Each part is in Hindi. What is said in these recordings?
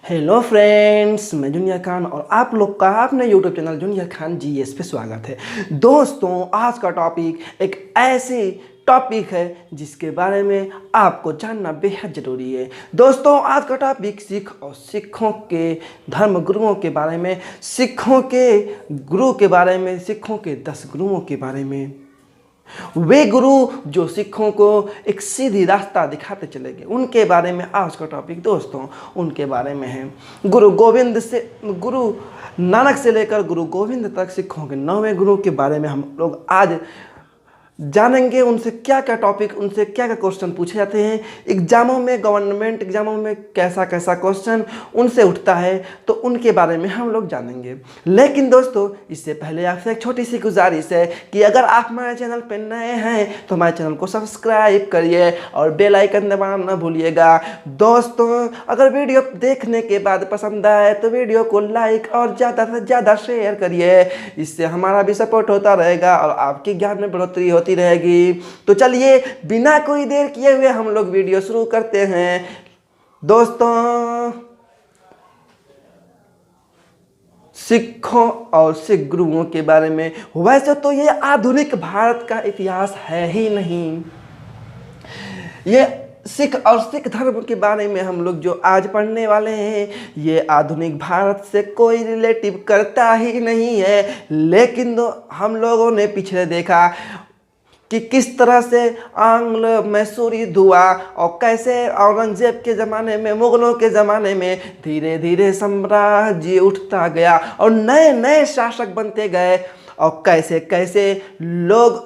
हेलो फ्रेंड्स, मैं जूनियर खान और आप लोग का अपने YouTube channel junior Khan GS पे स्वागत है। दोस्तों, आज का टॉपिक एक ऐसी टॉपिक है जिसके बारे में आपको जानना बेहद ज़रूरी है। दोस्तों, आज का टॉपिक सिख और सिखों के धर्म गुरुओं के बारे में, सिखों के गुरु के बारे में, सिखों के 10 गुरुओं के बारे में। वे गुरु जो सिखों को एक सीधी रास्ता दिखाते चले गए, उनके बारे में आज का टॉपिक दोस्तों उनके बारे में है। गुरु नानक से लेकर गुरु गोविंद तक सिखों के 9वें गुरु के बारे में हम लोग आज जानेंगे। उनसे क्या क्या टॉपिक, उनसे क्या क्या क्वेश्चन पूछे जाते हैं एग्जामों में, गवर्नमेंट एग्जामों में कैसा कैसा क्वेश्चन उनसे उठता है, तो उनके बारे में हम लोग जानेंगे। लेकिन दोस्तों, इससे पहले आपसे एक छोटी सी गुजारिश है कि अगर आप हमारे चैनल पर नए हैं तो हमारे चैनल को सब्सक्राइब करिए और बेल आइकन दबाना न भूलिएगा। दोस्तों, अगर वीडियो देखने के बाद पसंद आए तो वीडियो को लाइक और ज़्यादा से ज़्यादा शेयर करिए। इससे हमारा भी सपोर्ट होता रहेगा और आपकी ज्ञान में बढ़ोतरी होती रहेगी। तो चलिए, बिना कोई देर किए हुए हम लोग वीडियो शुरू करते हैं। दोस्तों, सिखों और सिख गुरुओं के बारे में, वैसे तो ये आधुनिक भारत का इतिहास है ही नहीं। ये सिख और सिख धर्म के बारे में हम लोग जो आज पढ़ने वाले हैं, ये आधुनिक भारत से कोई रिलेटिव करता ही नहीं है। लेकिन हम लोगों ने पिछले देखा कि किस तरह से आंग्ल मैसूरी हुआ और कैसे औरंगजेब के ज़माने में, मुग़लों के ज़माने में धीरे धीरे साम्राज्य उठता गया और नए नए शासक बनते गए और कैसे कैसे लोग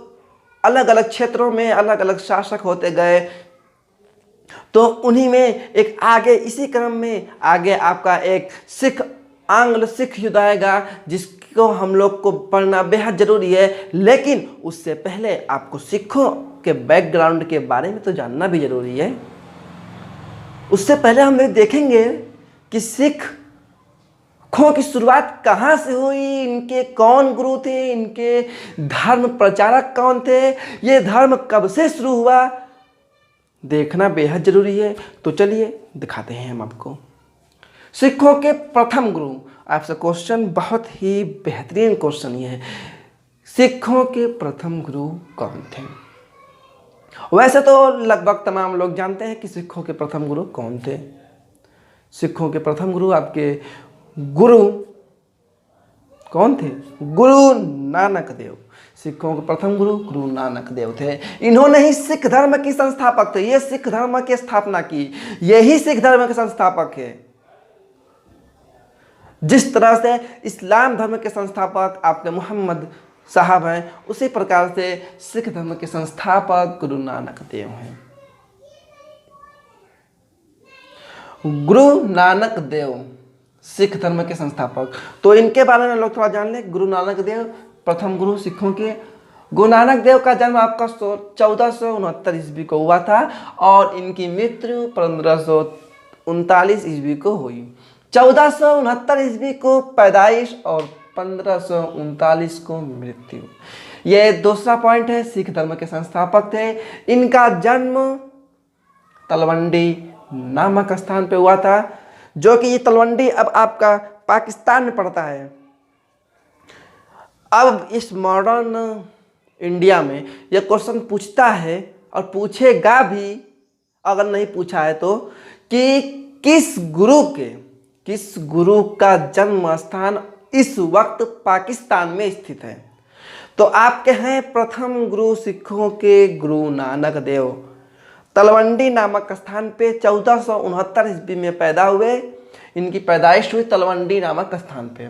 अलग अलग क्षेत्रों में अलग अलग शासक होते गए। तो उन्हीं में एक आगे, इसी क्रम में आगे आपका एक आंग्ल सिख युद्ध आएगा जिसको हम लोग को पढ़ना बेहद ज़रूरी है। लेकिन उससे पहले आपको सिखों के बैकग्राउंड के बारे में तो जानना भी ज़रूरी है। उससे पहले हम लोग देखेंगे कि सिखों की शुरुआत कहाँ से हुई, इनके कौन गुरु थे, इनके धर्म प्रचारक कौन थे, ये धर्म कब से शुरू हुआ, देखना बेहद ज़रूरी है। तो चलिए दिखाते हैं हम आपको। सिखों के प्रथम गुरु, आपसे क्वेश्चन बहुत ही बेहतरीन क्वेश्चन ये है, सिखों के प्रथम गुरु कौन थे? वैसे तो लगभग तमाम लोग जानते हैं कि सिखों के प्रथम गुरु कौन थे। सिखों के प्रथम गुरु, आपके गुरु कौन थे? गुरु नानक देव। सिखों के प्रथम गुरु गुरु नानक देव थे। इन्होंने ही सिख धर्म की संस्थापक थे। ये सिख धर्म की स्थापना की, यही सिख धर्म के संस्थापक है। जिस तरह से इस्लाम धर्म के संस्थापक आपके मोहम्मद साहब हैं, उसी प्रकार से सिख धर्म के संस्थापक गुरु नानक देव हैं। गुरु नानक देव सिख धर्म के संस्थापक, तो इनके बारे में लोग थोड़ा जान लें। गुरु नानक देव प्रथम गुरु सिखों के। गुरु नानक देव का जन्म आपका 1469 ईस्वी को हुआ था और इनकी मृत्यु 1539 ईस्वी को हुई। 1469 ईस्वी को पैदाइश और 1539 को मृत्यु। ये दूसरा पॉइंट है, सिख धर्म के संस्थापक थे। इनका जन्म तलवंडी नामक स्थान पे हुआ था, जो कि ये तलवंडी अब आपका पाकिस्तान में पड़ता है। अब इस मॉडर्न इंडिया में यह क्वेश्चन पूछता है और पूछेगा भी, अगर नहीं पूछा है तो, कि किस गुरु का जन्म स्थान इस वक्त पाकिस्तान में स्थित है। तो आपके हैं प्रथम गुरु सिखों के गुरु नानक देव, तलवंडी नामक स्थान पे 1469 ईस्वी में पैदा हुए। इनकी पैदाइश हुई तलवंडी नामक स्थान पे।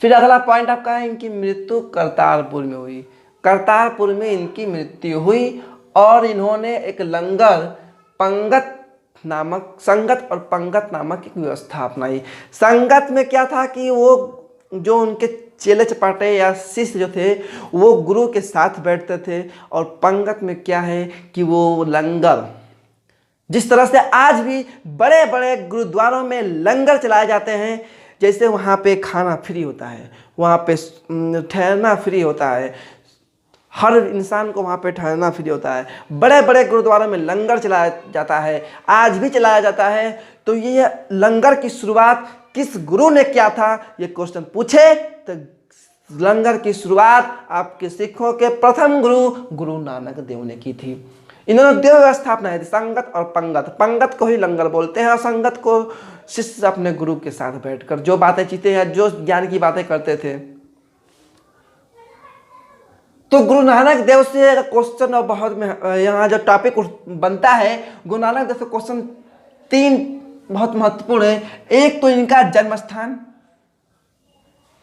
फिर अगला पॉइंट आपका है, इनकी मृत्यु करतारपुर में हुई। करतारपुर में इनकी मृत्यु हुई और इन्होंने एक संगत और पंगत नामक एक व्यवस्था अपनाई। संगत में क्या था कि वो जो उनके चेले चपाटे या शिष्य जो थे वो गुरु के साथ बैठते थे, और पंगत में क्या है कि वो लंगर, जिस तरह से आज भी बड़े बड़े गुरुद्वारों में लंगर चलाए जाते हैं, जैसे वहाँ पे खाना फ्री होता है, वहाँ पे ठहरना फ्री होता है, हर इंसान को वहाँ पे ठहरना फ्री होता है। बड़े बड़े गुरुद्वारों में लंगर चलाया जाता है, आज भी चलाया जाता है। तो ये लंगर की शुरुआत किस गुरु ने किया था, ये क्वेश्चन पूछे तो लंगर की शुरुआत आपके सिखों के प्रथम गुरु गुरु नानक देव ने की थी। इन्होंने देव व्यवस्था अपनाई थी, संगत और पंगत। पंगत को ही लंगर बोलते हैं और संगत को शिष्य अपने गुरु के साथ बैठकर जो बातें चीते हैं, जो ज्ञान की बातें करते थे। तो गुरु नानक देव से क्वेश्चन और बहुत यहाँ जो टॉपिक बनता है, गुरु नानक देव से क्वेश्चन 3 बहुत महत्वपूर्ण है। एक तो इनका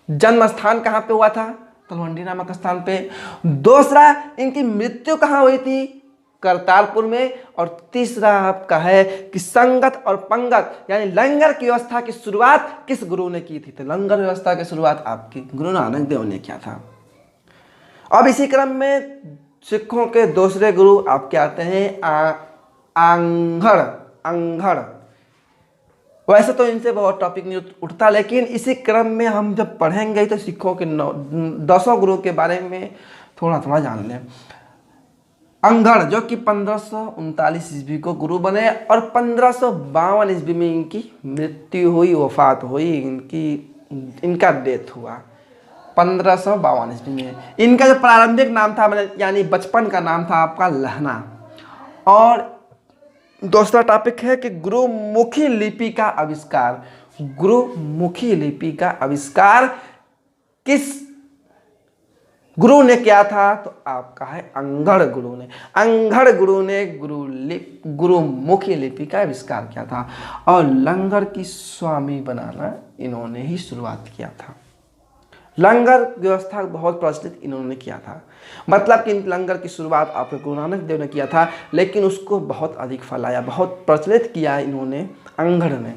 जन्म स्थान कहाँ पे हुआ था, तलवंडी नामक स्थान पे। दूसरा, इनकी मृत्यु कहाँ हुई थी, करतारपुर में। और तीसरा आपका है कि संगत और पंगत यानी लंगर की व्यवस्था की शुरुआत किस गुरु ने की थी। तो लंगर व्यवस्था की शुरुआत आपकी गुरु नानक देव ने किया था। अब इसी क्रम में सिखों के दूसरे गुरु आपके आते हैं अंगड़। वैसे तो इनसे बहुत टॉपिक नहीं उठता, लेकिन इसी क्रम में हम जब पढ़ेंगे तो सिखों के 10 गुरु के बारे में थोड़ा थोड़ा जान लें। अंगड़ जो कि 1539 ईस्वी को गुरु बने और 1552 ईस्वी में इनकी मृत्यु हुई, वफात हुई, इनका डेथ हुआ 1552 ईस्वी में। इनका जो प्रारंभिक नाम था यानी बचपन का नाम था आपका लहना। और दूसरा टॉपिक है कि गुरुमुखी लिपि का आविष्कार। गुरुमुखी लिपि का आविष्कार किस गुरु ने किया था, तो आपका है अंगड़ गुरु ने। अंगड़ गुरु ने गुरुमुखी लिपि का आविष्कार किया था और लंगर की स्वामी बनाना इन्होंने ही शुरुआत किया था। लंगर व्यवस्था बहुत प्रचलित इन्होंने किया था, मतलब कि लंगर की शुरुआत आपके गुरु नानक देव ने किया था, लेकिन उसको बहुत अधिक फैलाया, बहुत प्रचलित किया इन्होंने अंगड़ ने।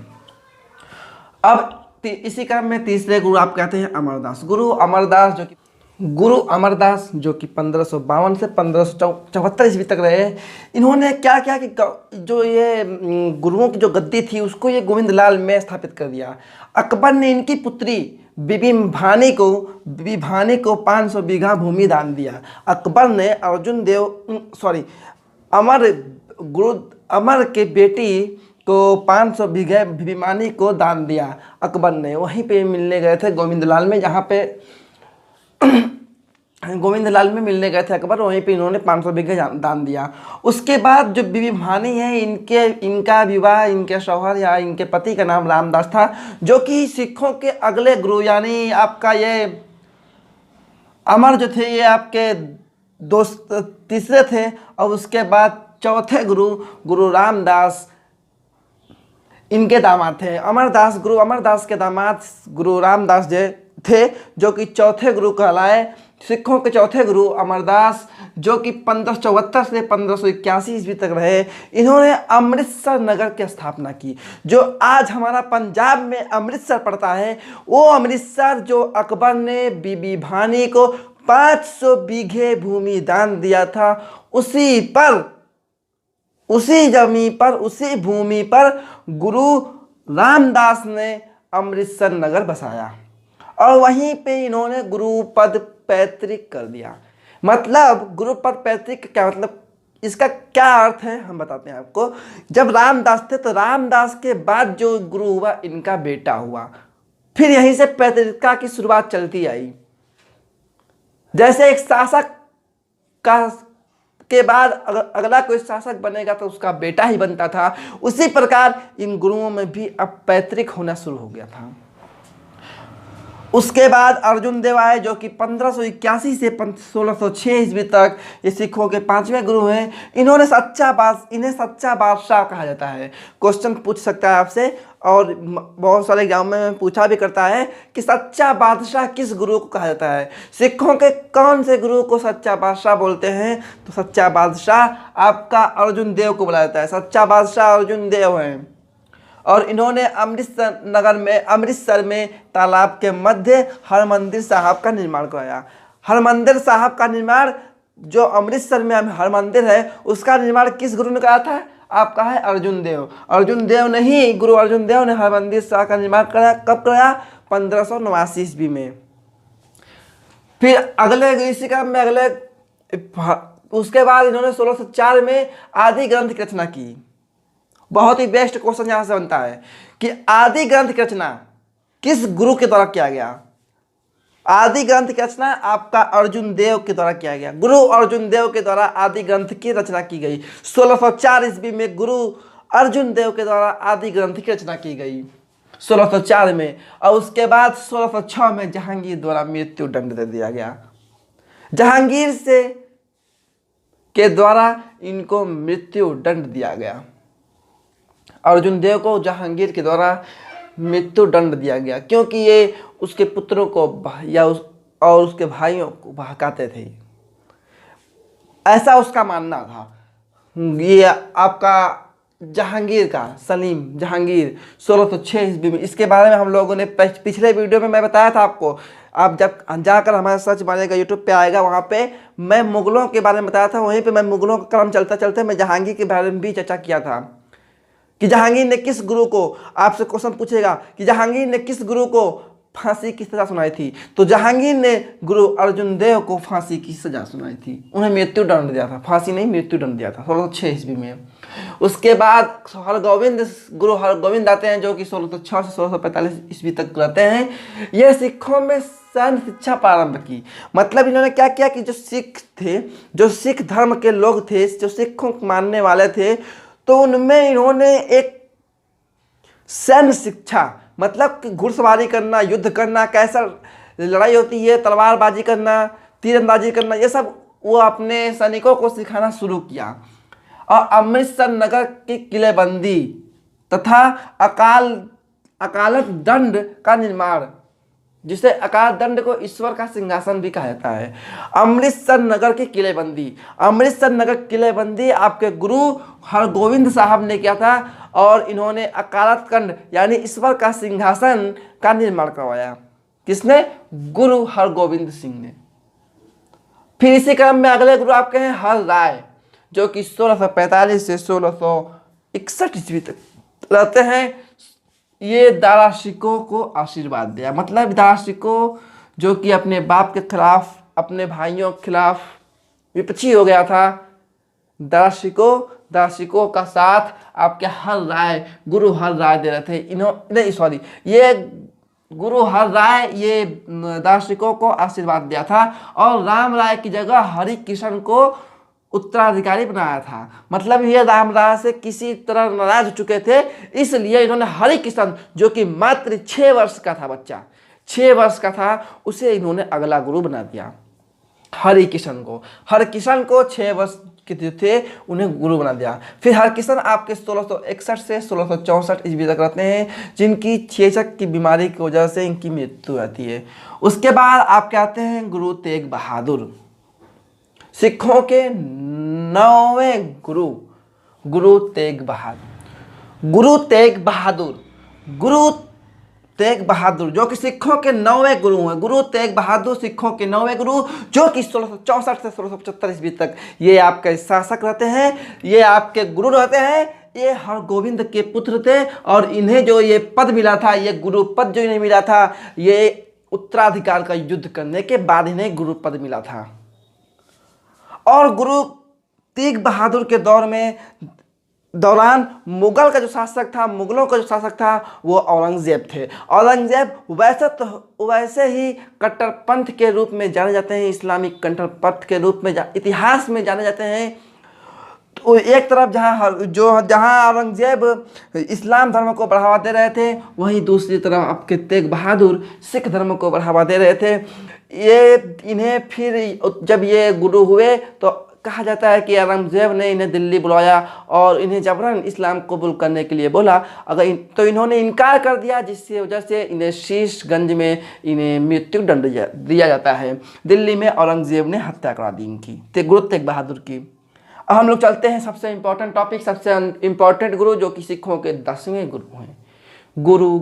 अब इसी क्रम में तीसरे गुरु आप कहते हैं अमरदास। गुरु अमरदास जो कि 1552 से 1574 ईस्वी तक रहे। इन्होंने क्या किया कि जो ये गुरुओं की जो गद्दी थी उसको ये गोविंद लाल में स्थापित कर दिया। अकबर ने इनकी पुत्री बीबी भानी को 500 बीघा भूमि दान दिया। अकबर ने अमर के बेटी को 500 बीघे बीबी भानी को दान दिया अकबर ने। वहीं पे मिलने गए थे गोविंद लाल में, जहाँ पे गोविंद लाल में मिलने गए थे अकबर, वहीं पे इन्होंने 500 बीघे दान दिया। उसके बाद जो बीबी भानी है, इनका विवाह इनके शौहर या इनके पति का नाम रामदास था, जो कि सिखों के अगले गुरु यानी आपका ये अमर जो थे ये आपके तीसरे थे। और उसके बाद चौथे गुरु रामदास इनके दामाद थे। गुरु अमरदास के दामाद गुरु रामदास जी थे, जो कि चौथे गुरु कहलाए। सिखों के चौथे गुरु अमरदास, जो कि 1574 से 1581 ईस्वी तक रहे। इन्होंने अमृतसर नगर की स्थापना की, जो आज हमारा पंजाब में अमृतसर पड़ता है। वो अमृतसर जो अकबर ने बीबी भानी को 500 बीघे भूमि दान दिया था, उसी भूमि पर गुरु रामदास ने अमृतसर नगर बसाया और वहीं पे इन्होंने गुरु पद पैतृक कर दिया। मतलब गुरु पद पैतृक क्या मतलब, इसका क्या अर्थ है हम बताते हैं आपको। जब रामदास थे तो रामदास के बाद जो गुरु हुआ इनका बेटा हुआ, फिर यहीं से पैतृकता की शुरुआत चलती आई। जैसे एक शासक के बाद अगला कोई शासक बनेगा तो उसका बेटा ही बनता था, उसी प्रकार इन गुरुओं में भी अब पैतृक होना शुरू हो गया था। उसके बाद अर्जुन देव आए, जो कि 1581 से 1606 ईस्वी तक ये सिखों के 5वें गुरु हैं। इन्हें सच्चा बादशाह कहा जाता है। क्वेश्चन पूछ सकता है आपसे और बहुत सारे एग्जाम में पूछा भी करता है कि सच्चा बादशाह किस गुरु को कहा जाता है। सिखों के कौन से गुरु को सच्चा बादशाह बोलते हैं, तो सच्चा बादशाह आपका अर्जुन देव को बोला जाता है। सच्चा बादशाह अर्जुन देव हैं और इन्होंने अमृतसर में तालाब के मध्य हरमंदिर साहब का निर्माण कराया। हरमंदिर साहब का निर्माण, जो अमृतसर में हरमंदिर है, उसका निर्माण किस गुरु ने करा था, आपका है अर्जुन देव। गुरु अर्जुन देव ने हरमंदिर साहब का निर्माण कराया। कब कराया, 1589 ईस्वी में। फिर अगले उसके बाद इन्होंने 1604 में आदि ग्रंथ की रचना की। बहुत ही बेस्ट क्वेश्चन यहां से बनता है कि आदि ग्रंथ की रचना किस गुरु के द्वारा किया गया। आदि ग्रंथ की रचना आपका अर्जुन देव के द्वारा किया गया। गुरु अर्जुन देव के द्वारा आदि ग्रंथ की रचना की गई। 1604 ईस्वी में गुरु अर्जुन देव के द्वारा आदि ग्रंथ की रचना की गई 1604 में। और उसके बाद 1606 में जहांगीर द्वारा मृत्यु दंड दे दिया गया। जहांगीर से के द्वारा इनको मृत्यु दंड दिया गया। अर्जुन देव को जहांगीर के द्वारा मृत्यु दंड दिया गया क्योंकि ये उसके पुत्रों को और उसके भाइयों को बहकाते थे, ऐसा उसका मानना था। ये आपका जहांगीर का सलीम जहांगीर 1606 ईस्वी में, इसके बारे में हम लोगों ने पिछले वीडियो में मैं बताया था आपको। आप जब जाकर हमारा सर्च मारिएगा यूट्यूब पे आएगा, वहाँ पे मैं मुगलों के बारे में बताया था। वहीं पे मैं मुगलों का क्रम चलते चलते मैं जहांगीर के बारे में भी चर्चा किया था कि जहांगीर ने किस गुरु को, आपसे क्वेश्चन पूछेगा कि जहांगीर ने किस गुरु को फांसी की सजा सुनाई थी, तो जहांगीर ने गुरु अर्जुन देव को फांसी की सजा सुनाई थी। उन्हें मृत्यु दंड दिया था, फांसी नहीं मृत्यु दंड दिया था 1606 ईस्वी में। उसके बाद गुरु हरगोविंद आते हैं जो कि 1606 से 1645 ईस्वी तक रहते हैं। यह सिखों में सैन्य शिक्षा प्रारंभ की। मतलब इन्होंने क्या किया कि जो सिख थे, जो सिख धर्म के लोग थे, जो सिखों को मानने वाले थे, तो उनमें इन्होंने एक सैन्य शिक्षा, मतलब कि घुड़सवारी करना, युद्ध करना, कैसा लड़ाई होती है, तलवारबाजी करना, तीरंदाजी करना, ये सब वो अपने सैनिकों को सिखाना शुरू किया। और अमृतसर नगर की किलेबंदी तथा अकालत दंड का निर्माण, जिसे अकाल दंड को ईश्वर का सिंहासन भी कहा जाता है। अमृतसर नगर की किलेबंदी, अमृतसर नगर किलेबंदी आपके गुरु हरगोविंद साहब ने किया था और इन्होंने अकालत दंड यानी ईश्वर का सिंहासन का निर्माण करवाया। किसने? गुरु हरगोविंद सिंह ने। फिर इसी क्रम में अगले गुरु आपके हैं हर राय, जो कि 1645 से 1661 ईस्वी तक रहते हैं। ये दाराशिकों को आशीर्वाद दिया। मतलब दाराशिकों जो कि अपने बाप के खिलाफ, अपने भाइयों के खिलाफ विपक्षी हो गया था, दाराशिकों का साथ आपके हर राय, गुरु हर राय दे रहे थे। ये गुरु हर राय ये दाराशिकों को आशीर्वाद दिया था और राम राय की जगह हरि किशन को उत्तराधिकारी बनाया था। मतलब ये राम राय से किसी तरह नाराज हो चुके थे, इसलिए इन्होंने हरि किशन, जो कि मात्र 6 वर्ष का था बच्चा, 6 वर्ष का था, उसे इन्होंने अगला गुरु बना दिया। हरि किशन को 6 वर्ष के जो थे उन्हें गुरु बना दिया। फिर हरकिशन आपके 1661 से 1664 ईस्वी तक रहते हैं, जिनकी छेचक की बीमारी की वजह से इनकी मृत्यु आती है। उसके बाद आप क्या आते हैं गुरु तेग बहादुर, सिखों के 9वें गुरु तेग बहादुर जो कि सिखों के 9वें गुरु हैं। गुरु तेग बहादुर सिखों के 9वें गुरु, जो कि 1664 से 1675 ईस्वी तक ये आपके शासक रहते हैं, ये आपके गुरु रहते हैं। ये हरगोविंद के पुत्र थे और इन्हें जो ये पद मिला था, ये गुरु पद जो इन्हें मिला था, ये उत्तराधिकार का युद्ध करने के बाद इन्हें गुरु पद मिला था। और गुरु तेग बहादुर के दौरान मुगलों का जो शासक था वो औरंगजेब थे। औरंगजेब वैसे ही कट्टरपंथ के रूप में जाने जाते हैं, इस्लामिक कट्टरपंथ के रूप में इतिहास में जाने जाते हैं। तो एक तरफ जहाँ औरंगजेब इस्लाम धर्म को बढ़ावा दे रहे थे, वहीं दूसरी तरफ आपके तेग बहादुर सिख धर्म को बढ़ावा दे रहे थे। इन्हें फिर जब ये गुरु हुए तो कहा जाता है कि औरंगजेब ने इन्हें दिल्ली बुलाया और इन्हें जबरन इस्लाम कबूल करने के लिए बोला। तो इन्होंने इनकार कर दिया, जिसकी वजह से इन्हें शीशगंज में इन्हें मृत्यु दंड दिया जाता है। दिल्ली में औरंगजेब ने हत्या करा दी इनकी, गुरु तेग बहादुर की। अब हम लोग चलते हैं सबसे इम्पोर्टेंट टॉपिक, सबसे इम्पोर्टेंट गुरु जो कि सिखों के 10वें गुरु हैं, गुरु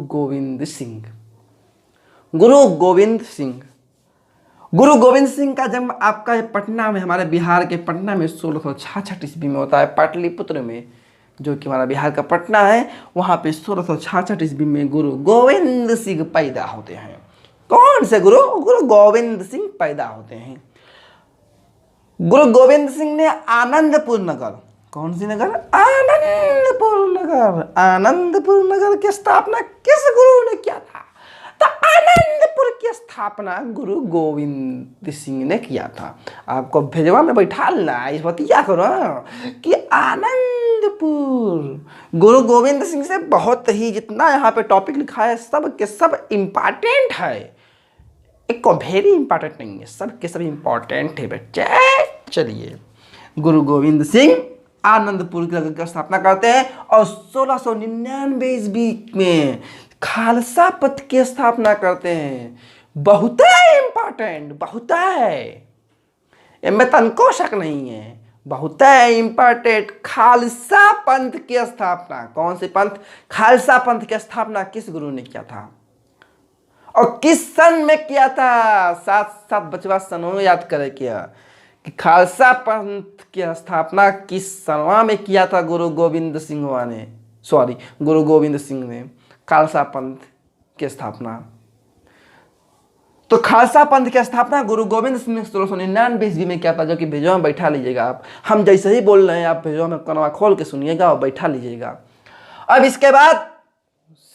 गोविंद सिंह का जन्म आपका पटना में, हमारे बिहार के पटना में 1666 ईस्वी में होता है। पाटलिपुत्र में, जो कि हमारा बिहार का पटना है, वहाँ पे 1666 ईस्वी में गुरु गोविंद सिंह पैदा होते हैं। कौन से गुरु गोविंद सिंह पैदा होते हैं। गुरु गोविंद सिंह ने आनंदपुर नगर, कौन सी नगर? आनंदपुर नगर। आनंदपुर नगर की स्थापना किस गुरु ने किया था? तो आनंदपुर की स्थापना गुरु गोविंद सिंह ने किया था। आपको भेजवा में बैठा लेना, इस बतिया करो कि आनंदपुर गुरु गोविंद सिंह से बहुत ही, जितना यहाँ पे टॉपिक लिखा है सब के सब इम्पॉर्टेंट है, एक को वेरी इंपॉर्टेंट नहीं है, सब के सब इम्पॉर्टेंट है बच्चे। चलिए, गुरु गोविंद सिंह आनंदपुर की स्थापना करते हैं और 1699 ईस्वी में खालसा पंथ की स्थापना करते हैं। बहुत इंपॉर्टेंट, बहुत है, इनमें तनको शक नहीं है, बहुत इंपॉर्टेंट। खालसा पंथ की स्थापना, कौन से पंथ? खालसा पंथ की स्थापना किस गुरु ने किया था और किस सन में किया था? साथ साथ बचवा सनों याद करे क्या कि खालसा पंथ की स्थापना किस सनवा में किया था गुरु गोविंद सिंह ने, गुरु गोविंद सिंह ने खालसा पंथ की स्थापना। तो खालसा पंथ की स्थापना गुरु गोविंद सिंह ने 1699 ईस्वी में किया था, जो कि भेजवा में बैठा लीजिएगा आप। हम जैसे ही बोल रहे हैं आप भेजवा में कनवा खोल के सुनिएगा और बैठा लीजिएगा। अब इसके बाद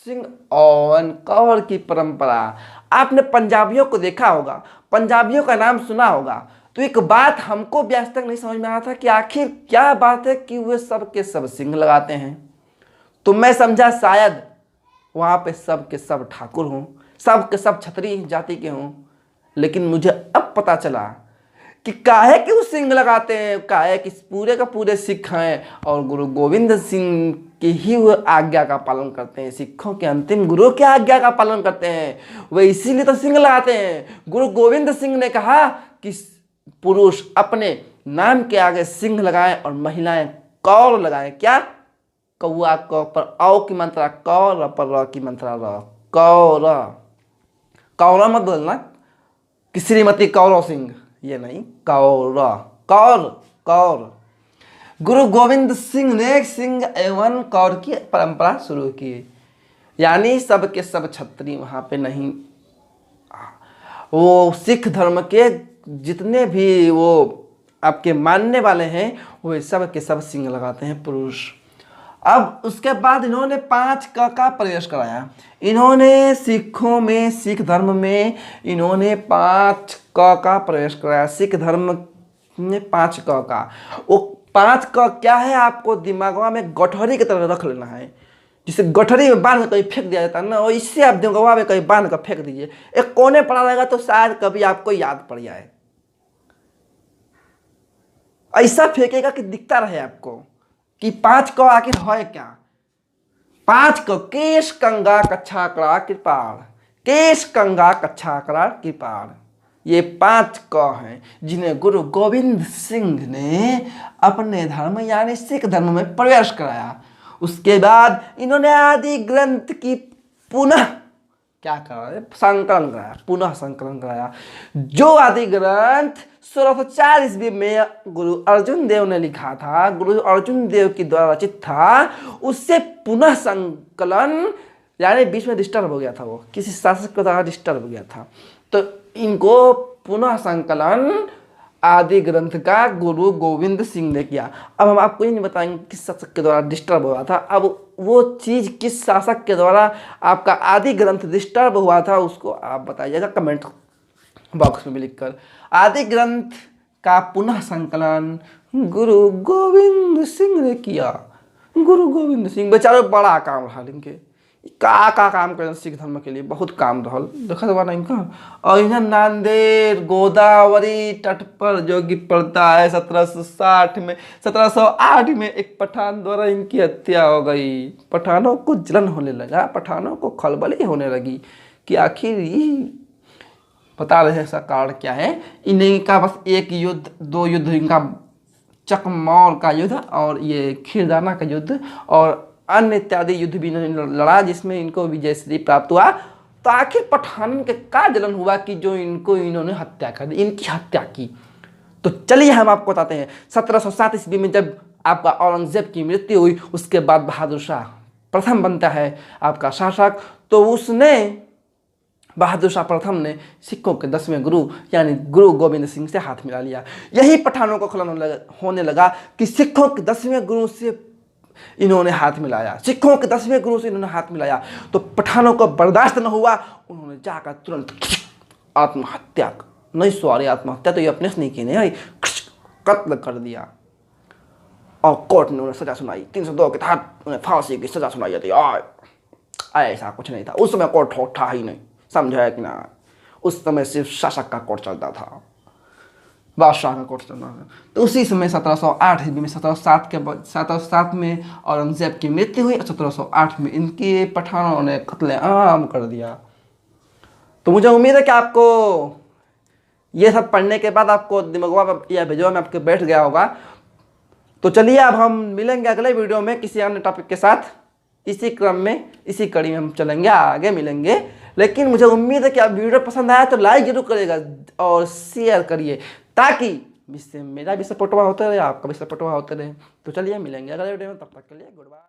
सिंह और कौर की परंपरा। आपने पंजाबियों को देखा होगा, पंजाबियों का नाम सुना होगा। तो एक बात हमको भी आज तक नहीं समझ में आया था कि आखिर क्या बात है कि वे सब के सब सिंह लगाते हैं। तो मैं समझा शायद वहाँ पे सब के सब ठाकुर हों, सब के सब क्षत्रिय जाति के हों। लेकिन मुझे अब पता चला कि काहे कि वो सिंह लगाते हैं, काहे कि पूरे का पूरे सिख हैं और गुरु गोविंद सिंह की ही वो आज्ञा का पालन करते हैं, सिखों के अंतिम गुरु की आज्ञा का पालन करते हैं। वे इसीलिए तो सिंह लगाते हैं। गुरु गोविंद सिंह ने कहा कि पुरुष अपने नाम के आगे सिंह लगाएं और महिलाएं कौर लगाएं। क्या? कौआ क पर औ की मात्रा कौर, पर र की मात्रा र, कौर। कौरा मत बोलना कि श्रीमती कौर सिंह, ये नहीं, कौर, कौर, कौर। गुरु गोविंद सिंह ने सिंह एवं कौर की परंपरा शुरू की, यानी सब के सब क्षत्रिय वहाँ पे नहीं। वो सिख धर्म के जितने भी वो आपके मानने वाले हैं वो सब के सब सिंह लगाते हैं पुरुष। अब उसके बाद इन्होंने 5 क का प्रवेश कराया। इन्होंने सिखों में, सिख धर्म में इन्होंने 5 क का प्रवेश कराया। सिख धर्म में 5 क का, वो 5 क क्या है आपको दिमागवा में गठरी की तरह रख लेना है। जिसे गठरी में बांध कर कहीं फेंक दिया जाता है ना, और इससे आप दिमागवा में कहीं बांध कर फेंक दीजिए, एक कोने पड़ा रहेगा तो शायद कभी आपको याद पड़ जाए। ऐसा फेंकेगा कि दिखता रहे आपको कि 5 क आखिर है क्या। 5 क केश कंगा कच्छाकड़ा कृपाण, केश कंगा कच्छाकड़ा कृपाण, ये 5 क हैं जिन्हें गुरु गोविंद सिंह ने अपने धर्म यानी सिख धर्म में प्रवेश कराया। उसके बाद इन्होंने आदि ग्रंथ की पुनः क्या कराया? संकलन कराया, पुनः संकलन कराया। जो आदि ग्रंथ 1604 ईस्वी में गुरु अर्जुन देव ने लिखा था, गुरु अर्जुन देव की द्वारा रचित था, उससे पुनः संकलन, यानी बीच में डिस्टर्ब हो गया था, वो किसी शासक के द्वारा डिस्टर्ब हो गया था, तो इनको पुनः संकलन आदि ग्रंथ का गुरु गोविंद सिंह ने किया। अब हम आपको ये नहीं बताएंगे किस शासक के द्वारा डिस्टर्ब हुआ था, अब वो चीज़ किस शासक के द्वारा आपका आदि ग्रंथ डिस्टर्ब हुआ था उसको आप बताइएगा कमेंट बॉक्स में लिखकर। आदि ग्रंथ का पुनः संकलन गुरु गोविंद सिंह ने किया। गुरु गोविंद सिंह बेचारे बड़ा काम रहा, इनके का काम करें सिख धर्म के लिए, बहुत काम रहल, देखा दबा ना इनका। और इन्हें नांदेड़ गोदावरी तट पर जो कि पड़ता है 1760 में, 1708 में एक पठान द्वारा इनकी हत्या हो गई। पठानों को जलन होने लगा, पठानों को खलबली होने लगी कि आखिर ये बता रहे ऐसा कारण क्या है। इनका बस एक युद्ध, 2 युद्ध, इनका चकमौर का युद्ध और ये खीरदाना का युद्ध और अन्य इत्यादि युद्ध भी इन्होंने लड़ा जिसमें इनको विजय श्री प्राप्त हुआ। तो आखिर पठान के का जलन हुआ कि जो इन्होंने हत्या कर दी, इनकी हत्या की। तो चलिए हम आपको बताते हैं 1707 ईस्वी में जब आपका औरंगजेब की मृत्यु हुई, उसके बाद बहादुर शाह प्रथम बनता है आपका शासक। तो उसने बहादुर शाह प्रथम ने सिखों के 10वें गुरु यानी गुरु गोविंद सिंह से हाथ मिला लिया। यही पठानों को खलन होने लगा कि सिखों के 10वें गुरु से इन्होंने हाथ मिलाया, सिखों के 10वें गुरु से इन्होंने हाथ मिलाया। तो पठानों को बर्दाश्त न हुआ, उन्होंने जाकर तुरंत आत्महत्या, नहीं सॉरी आत्महत्या तो ये अपने से नहीं की, नहीं कत्ल कर दिया। और कोर्ट ने उन्हें सजा सुनाई, 302 के तहत उन्हें फांसी की सजा सुनाई जाती। ऐसा कुछ नहीं था उस समय, कोर्ट था ही नहीं, समझा है कि ना। उस समय सिर्फ शासक का कोर्ट चलता था, बादशाह का कोर्ट चलता था। तो उसी समय 1708 ईस्वी में 1707 में औरंगजेब की मृत्यु हुई, 1708 में इनकी पठानों ने कत्लेआम कर दिया। तो मुझे उम्मीद है कि आपको ये सब पढ़ने के बाद आपको दिमाग या भिजवा में आपके बैठ गया होगा। तो चलिए अब हम मिलेंगे अगले वीडियो में किसी अन्य टॉपिक के साथ। इसी क्रम में, इसी कड़ी में हम चलेंगे, आगे मिलेंगे। लेकिन मुझे उम्मीद है कि आप वीडियो पसंद आया तो लाइक जरूर करिएगा और शेयर करिए, ताकि इससे मेरा भी सपोर्ट होता रहे, आपका भी सपोर्ट होता रहे। तो चलिए मिलेंगे अगले वीडियो में, तब तक के लिए गुड बाय।